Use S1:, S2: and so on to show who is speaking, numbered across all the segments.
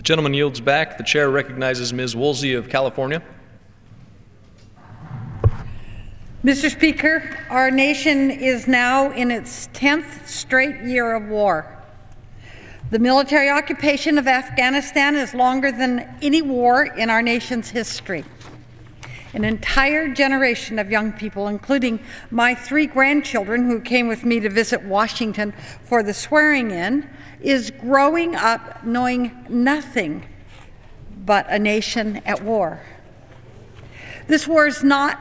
S1: Gentleman yields back. The chair recognizes Ms. Woolsey of California.
S2: Mr. Speaker, our nation is now in its 10th straight year of war. The military occupation of Afghanistan is longer than any war in our nation's history. An entire generation of young people, including my 3 grandchildren who came with me to visit Washington for the swearing-in, is growing up knowing nothing but a nation at war. This war is not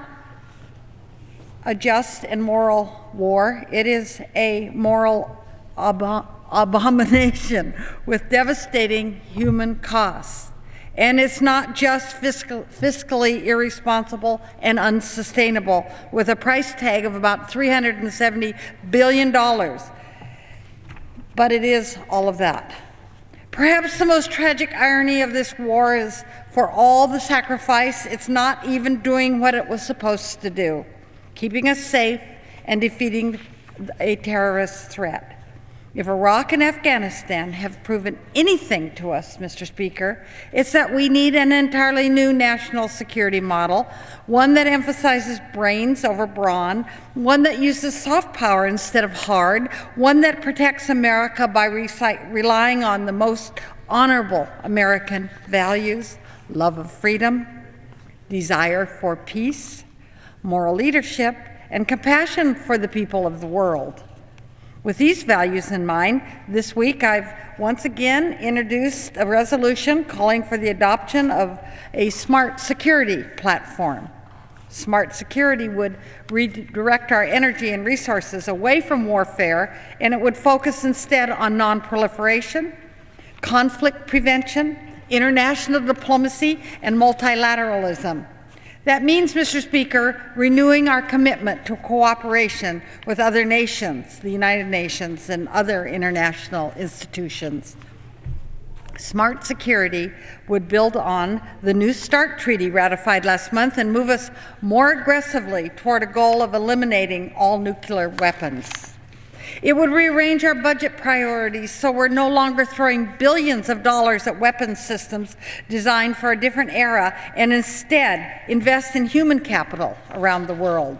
S2: a just and moral war. It is a moral abomination with devastating human costs. And it's not just fiscally irresponsible and unsustainable, with a price tag of about $370 billion. But it is all of that. Perhaps the most tragic irony of this war is, for all the sacrifice, it's not even doing what it was supposed to do: keeping us safe and defeating a terrorist threat. If Iraq and Afghanistan have proven anything to us, Mr. Speaker, it's that we need an entirely new national security model, one that emphasizes brains over brawn, one that uses soft power instead of hard, one that protects America by relying on the most honorable American values: love of freedom, desire for peace, moral leadership, and compassion for the people of the world. With these values in mind, this week I've once again introduced a resolution calling for the adoption of a smart security platform. Smart security would redirect our energy and resources away from warfare, and it would focus instead on non-proliferation, conflict prevention, international diplomacy, and multilateralism. That means, Mr. Speaker, renewing our commitment to cooperation with other nations, the United Nations and other international institutions. Smart security would build on the New START treaty ratified last month and move us more aggressively toward a goal of eliminating all nuclear weapons. It would rearrange our budget priorities so we're no longer throwing billions of dollars at weapons systems designed for a different era, and instead invest in human capital around the world.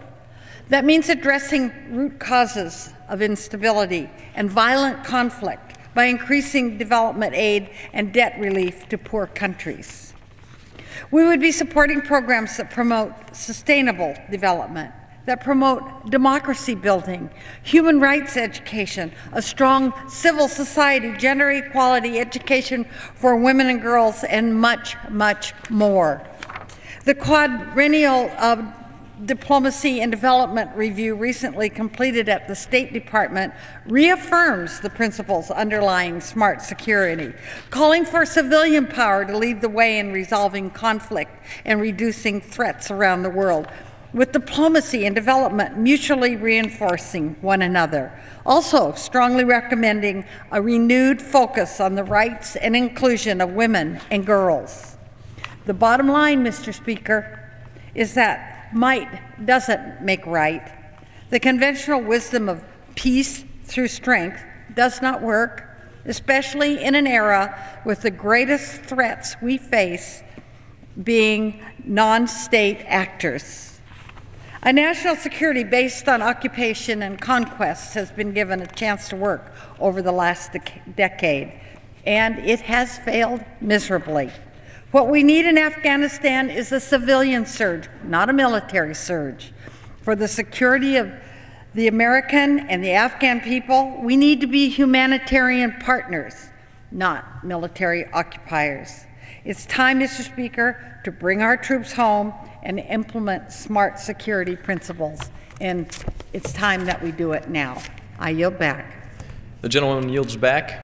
S2: That means addressing root causes of instability and violent conflict by increasing development aid and debt relief to poor countries. We would be supporting programs that promote sustainable development, that promote democracy building, human rights education, a strong civil society, gender equality, education for women and girls, and much, much more. The quadrennial Diplomacy and Development Review recently completed at the State Department reaffirms the principles underlying smart security, calling for civilian power to lead the way in resolving conflict and reducing threats around the world, with diplomacy and development mutually reinforcing one another. Also strongly recommending a renewed focus on the rights and inclusion of women and girls. The bottom line, Mr. Speaker, is that might doesn't make right. The conventional wisdom of peace through strength does not work, especially in an era with the greatest threats we face being non-state actors. A national security based on occupation and conquest has been given a chance to work over the last decade, and it has failed miserably. What we need in Afghanistan is a civilian surge, not a military surge. For the security of the American and the Afghan people, we need to be humanitarian partners, not military occupiers. It's time, Mr. Speaker, to bring our troops home and implement smart security principles, and it's time that we do it now. I yield back.
S1: The gentleman yields back.